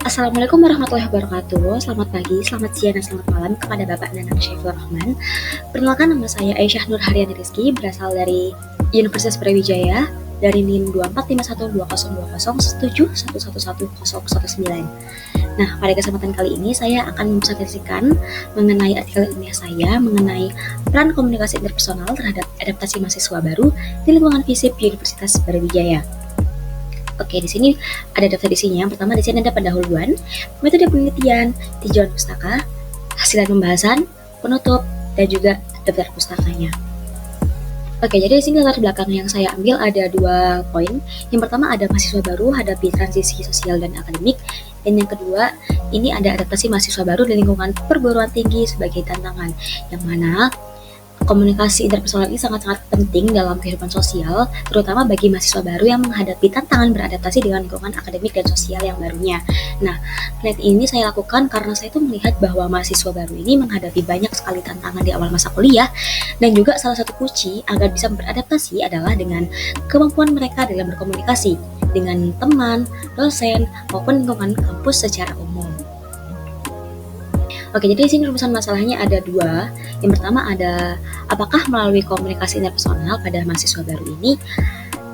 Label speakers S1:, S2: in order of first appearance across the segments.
S1: Assalamualaikum warahmatullahi wabarakatuh. Selamat pagi, selamat siang, dan selamat malam kepada Bapak dan Anak Syaiful Rahman. Perkenalkan, nama saya Aisyah Nur Haryani Rizky, berasal dari Universitas Brawijaya, dari NIM 245120201711111019. Nah, pada kesempatan kali ini saya akan mempresentasikan mengenai artikel ilmiah saya mengenai peran komunikasi interpersonal terhadap adaptasi mahasiswa baru di lingkungan FISIP Universitas Brawijaya. Oke, di sini ada daftar isinya. Yang pertama di sini ada pendahuluan, metode penelitian, tinjauan pustaka, hasilan pembahasan, penutup, dan juga daftar pustakanya. Oke, jadi di sini latar belakang yang saya ambil ada 2 poin. Yang pertama ada mahasiswa baru hadapi transisi sosial dan akademik, dan yang kedua ini ada adaptasi mahasiswa baru di lingkungan perguruan tinggi sebagai tantangan, yang mana komunikasi interpersonal ini sangat-sangat penting dalam kehidupan sosial, terutama bagi mahasiswa baru yang menghadapi tantangan beradaptasi dengan lingkungan akademik dan sosial yang barunya. Nah, penelitian ini saya lakukan karena saya tuh melihat bahwa mahasiswa baru ini menghadapi banyak sekali tantangan di awal masa kuliah, dan juga salah satu kunci agar bisa beradaptasi adalah dengan kemampuan mereka dalam berkomunikasi dengan teman, dosen, maupun lingkungan kampus secara umum. Oke, jadi di sini rumusan masalahnya ada 2. Yang pertama ada apakah melalui komunikasi interpersonal pada mahasiswa baru ini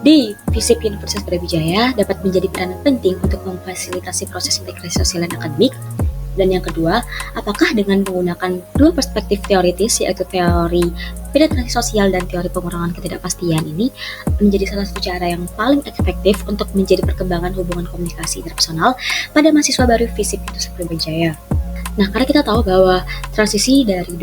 S1: di FISIP Universitas Brawijaya dapat menjadi peranan penting untuk memfasilitasi proses integrasi sosial dan akademik. Dan yang kedua, apakah dengan menggunakan 2 perspektif teoritis, yaitu teori penetrasi sosial dan teori pengurangan ketidakpastian ini, menjadi salah satu cara yang paling efektif untuk menjadi perkembangan hubungan komunikasi interpersonal pada mahasiswa baru FISIP Universitas Brawijaya. Nah, karena kita tahu bahwa transisi dari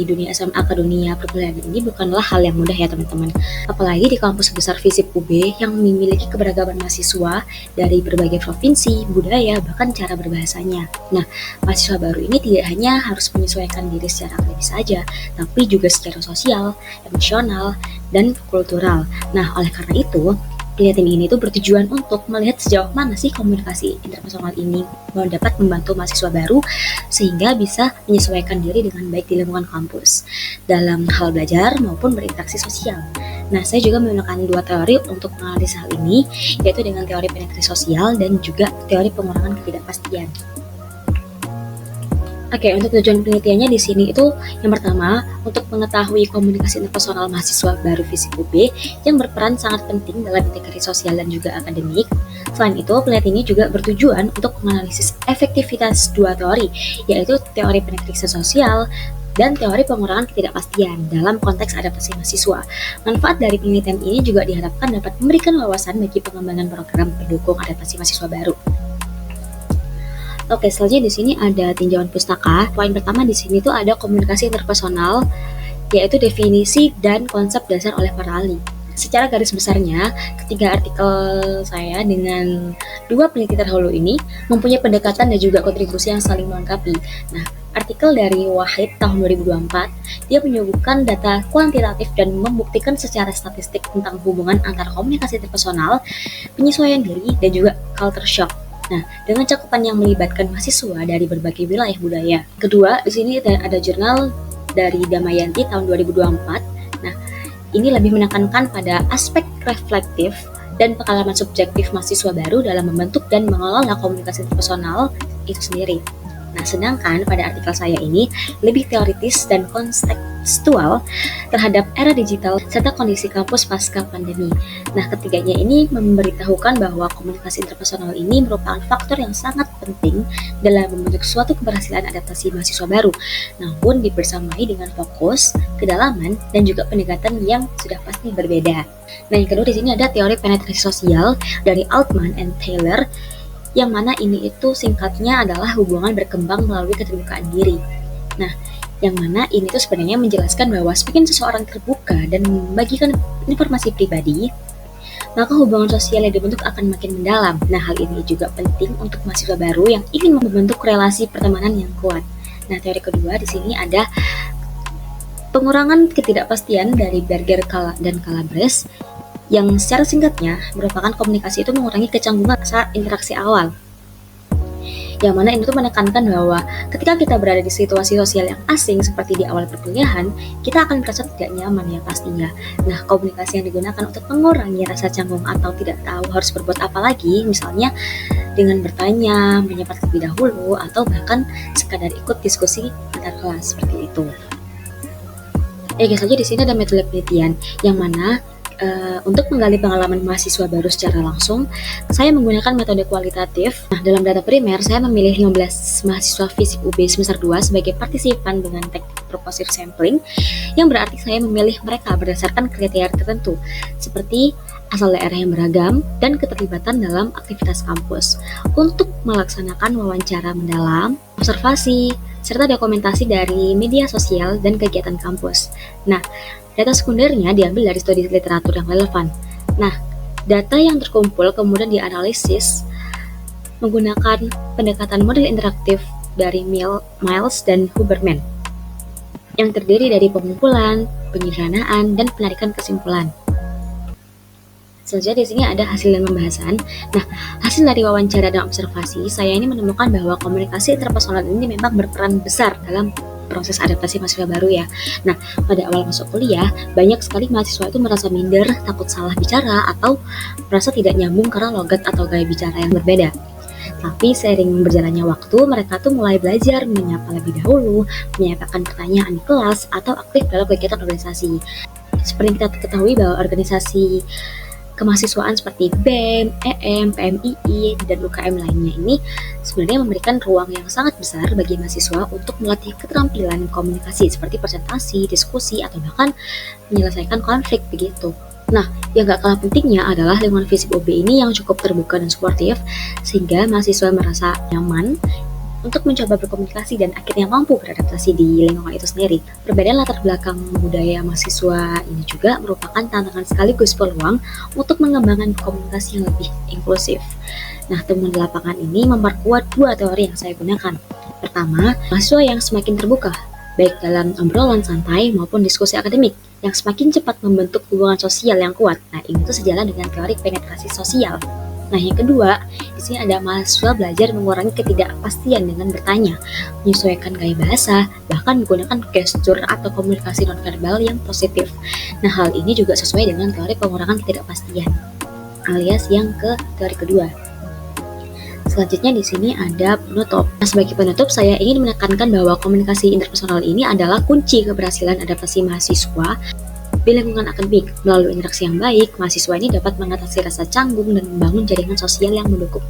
S1: dunia SMA ke dunia perkuliahan ini bukanlah hal yang mudah ya teman-teman. Apalagi di kampus besar FISIP UB yang memiliki keberagaman mahasiswa dari berbagai provinsi, budaya, bahkan cara berbahasanya. Nah, mahasiswa baru ini tidak hanya harus menyesuaikan diri secara akademis saja, tapi juga secara sosial, emosional, dan kultural. Nah, oleh karena itu, penelitian ini tuh bertujuan untuk melihat sejauh mana sih komunikasi interpersonal ini dapat membantu mahasiswa baru sehingga bisa menyesuaikan diri dengan baik di lingkungan kampus dalam hal belajar maupun berinteraksi sosial. Nah, saya juga menggunakan 2 teori untuk menganalisis hal ini, yaitu dengan teori penetrasi sosial dan juga teori pengurangan ketidakpastian. Oke, untuk tujuan penelitiannya di sini itu yang pertama untuk mengetahui komunikasi interpersonal mahasiswa baru FISIP UB yang berperan sangat penting dalam integrasi sosial dan juga akademik. Selain itu, penelitian ini juga bertujuan untuk menganalisis efektivitas 2 teori, yaitu teori penetrasi sosial dan teori pengurangan ketidakpastian dalam konteks adaptasi mahasiswa. Manfaat dari penelitian ini juga diharapkan dapat memberikan wawasan bagi pengembangan program pendukung adaptasi mahasiswa baru. Oke, selanjutnya di sini ada tinjauan pustaka. Poin pertama di sini tuh ada komunikasi interpersonal, yaitu definisi dan konsep dasar oleh para ahli. Secara garis besarnya, ketiga artikel saya dengan 2 peneliti terdahulu ini mempunyai pendekatan dan juga kontribusi yang saling melengkapi. Nah, artikel dari Wahid tahun 2024, dia menyuguhkan data kuantitatif dan membuktikan secara statistik tentang hubungan antara komunikasi interpersonal, penyesuaian diri, dan juga culture shock. Nah, dengan cakupan yang melibatkan mahasiswa dari berbagai wilayah budaya. Kedua, di sini ada jurnal dari Damayanti tahun 2024. Nah, ini lebih menekankan pada aspek reflektif dan pengalaman subjektif mahasiswa baru dalam membentuk dan mengelola komunikasi interpersonal itu sendiri. Nah, sedangkan pada artikel saya ini lebih teoritis dan kontekstual terhadap era digital serta kondisi kampus pasca pandemi. Nah, ketiganya ini memberitahukan bahwa komunikasi interpersonal ini merupakan faktor yang sangat penting dalam membentuk suatu keberhasilan adaptasi mahasiswa baru, namun dibersamai dengan fokus, kedalaman, dan juga pendekatan yang sudah pasti berbeda. Nah, yang kedua di sini ada teori penetrasi sosial dari Altman and Taylor, yang mana ini itu singkatnya adalah hubungan berkembang melalui keterbukaan diri. Nah, yang mana ini tuh sebenarnya menjelaskan bahwa semakin seseorang terbuka dan membagikan informasi pribadi, maka hubungan sosial yang dibentuk akan makin mendalam. Nah, hal ini juga penting untuk mahasiswa baru yang ingin membentuk relasi pertemanan yang kuat. Nah, teori kedua di sini ada pengurangan ketidakpastian dari Berger dan Calabres, yang secara singkatnya merupakan komunikasi itu mengurangi kecanggungan saat interaksi awal. yang mana ini tuh menekankan bahwa ketika kita berada di situasi sosial yang asing seperti di awal perkuliahan, kita akan merasa tidak nyaman ya pastinya. Nah, komunikasi yang digunakan untuk mengurangi rasa canggung atau tidak tahu harus berbuat apa lagi, misalnya dengan bertanya, menyapa terlebih dahulu, atau bahkan sekadar ikut diskusi antar kelas seperti itu. Guys, saja di sini ada metode penelitian yang mana untuk menggali pengalaman mahasiswa baru secara langsung, saya menggunakan metode kualitatif. Nah, dalam data primer, saya memilih 15 mahasiswa fisik UB semester 2 sebagai partisipan dengan teknik purposive sampling, yang berarti saya memilih mereka berdasarkan kriteria tertentu, seperti asal daerah yang beragam dan keterlibatan dalam aktivitas kampus. Untuk melaksanakan wawancara mendalam, observasi, serta dokumentasi dari media sosial dan kegiatan kampus. Nah, data sekundernya diambil dari studi literatur yang relevan. Nah, data yang terkumpul kemudian dianalisis menggunakan pendekatan model interaktif dari Miles dan Huberman, yang terdiri dari pengumpulan, penyederhanaan, dan penarikan kesimpulan. Selanjutnya di sini ada hasil dan pembahasan. Nah, hasil dari wawancara dan observasi, saya ini menemukan bahwa komunikasi interpersonal ini memang berperan besar dalam proses adaptasi mahasiswa baru ya. Nah, pada awal masuk kuliah, banyak sekali mahasiswa itu merasa minder, takut salah bicara, atau merasa tidak nyambung karena logat atau gaya bicara yang berbeda. Tapi seiring berjalannya waktu, mereka tuh mulai belajar menyapa lebih dahulu, menyampaikan pertanyaan di kelas, atau aktif dalam kegiatan organisasi. Seperti kita ketahui bahwa organisasi kemahasiswaan seperti BEM, EM, PMII, dan UKM lainnya ini sebenarnya memberikan ruang yang sangat besar bagi mahasiswa untuk melatih keterampilan komunikasi seperti presentasi, diskusi, atau bahkan menyelesaikan konflik begitu. Nah, yang gak kalah pentingnya adalah lingkungan FISIP UB ini yang cukup terbuka dan suportif, sehingga mahasiswa merasa nyaman untuk mencoba berkomunikasi dan akhirnya mampu beradaptasi di lingkungan itu sendiri. Perbedaan latar belakang budaya mahasiswa ini juga merupakan tantangan sekaligus peluang untuk mengembangkan komunikasi yang lebih inklusif. Nah, temuan di lapangan ini memperkuat dua teori yang saya gunakan. Pertama, mahasiswa yang semakin terbuka, baik dalam obrolan santai maupun diskusi akademik, yang semakin cepat membentuk hubungan sosial yang kuat. Nah, ini tuh sejalan dengan teori penetrasi sosial. Nah, yang kedua, di sini ada mahasiswa belajar mengurangi ketidakpastian dengan bertanya, menyesuaikan gaya bahasa, bahkan menggunakan gestur atau komunikasi nonverbal yang positif. Nah, hal ini juga sesuai dengan teori pengurangan ketidakpastian, alias yang ke teori kedua. Selanjutnya di sini ada penutup. Nah, sebagai penutup, saya ingin menekankan bahwa komunikasi interpersonal ini adalah kunci keberhasilan adaptasi mahasiswa di lingkungan akademik. Melalui interaksi yang baik, mahasiswa ini dapat mengatasi rasa canggung dan membangun jaringan sosial yang mendukung.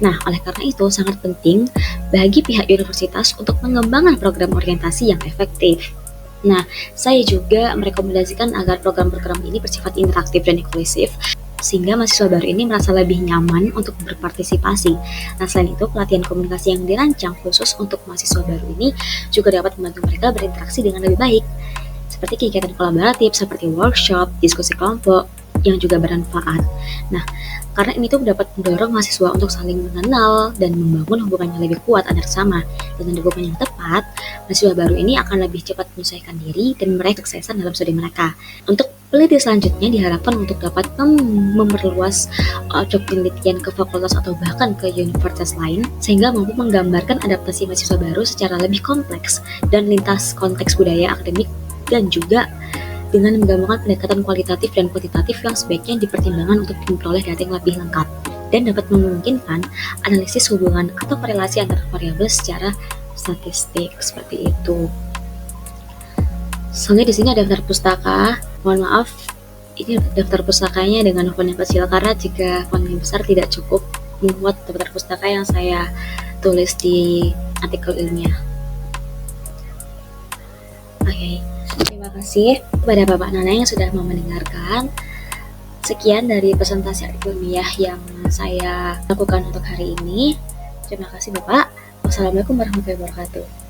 S1: Nah, oleh karena itu sangat penting bagi pihak universitas untuk mengembangkan program orientasi yang efektif. Nah, saya juga merekomendasikan agar program-program ini bersifat interaktif dan inklusif, sehingga mahasiswa baru ini merasa lebih nyaman untuk berpartisipasi. Nah, selain itu, pelatihan komunikasi yang dirancang khusus untuk mahasiswa baru ini juga dapat membantu mereka berinteraksi dengan lebih baik, seperti kegiatan kolaboratif seperti workshop, diskusi kelompok yang juga bermanfaat. Nah, karena ini tuh dapat mendorong mahasiswa untuk saling mengenal dan membangun hubungan yang lebih kuat antar sesama. Dengan dukungan yang tepat, mahasiswa baru ini akan lebih cepat menyesuaikan diri dan meraih kesuksesan dalam studi mereka. Untuk peneliti selanjutnya diharapkan untuk dapat memperluas objek penelitian ke fakultas atau bahkan ke universitas lain, sehingga mampu menggambarkan adaptasi mahasiswa baru secara lebih kompleks dan lintas konteks budaya akademik, dan juga dengan menggabungkan pendekatan kualitatif dan kuantitatif yang sebaiknya dipertimbangkan untuk memperoleh data yang lebih lengkap dan dapat memungkinkan analisis hubungan atau korelasi antar variabel secara statistik seperti itu. Soalnya di sini ada daftar pustaka. Mohon maaf, ini daftar pustakanya dengan font yang kecil karena jika font yang besar tidak cukup membuat daftar pustaka yang saya tulis di artikel ilmiah. Oke. Terima kasih kepada Bapak Nana yang sudah mau mendengarkan. Sekian dari presentasi ilmiah yang saya lakukan untuk hari ini. Terima kasih Bapak. Wassalamualaikum warahmatullahi wabarakatuh.